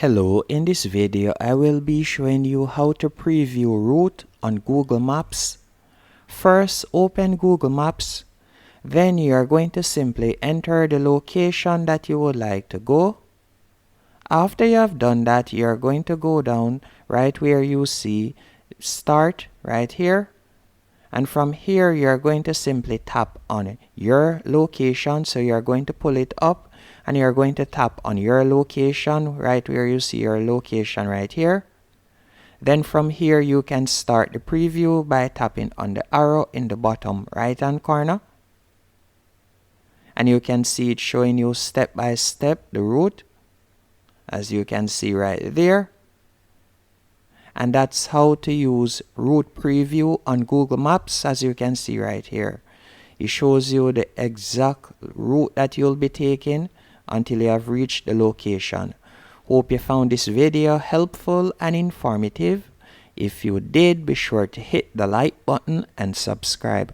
Hello, in this video I will be showing you how to preview route on Google Maps. First, open Google Maps. Then you are going to simply enter the location that you would like to go. After you have done that, you are going to go down right where you see start right here. And from here you are going to simply tap on your location. So you are going to pull it up and you're going to tap on your location right where you see your location right here. Then from here you can start the preview by tapping on the arrow in the bottom right hand corner. And you can see it showing you step by step the route, as you can see right there. And that's how to use route preview on Google Maps, as you can see right here. It shows you the exact route that you'll be taking until you have reached the location. Hope you found this video helpful and informative. If you did, be sure to hit the like button and subscribe.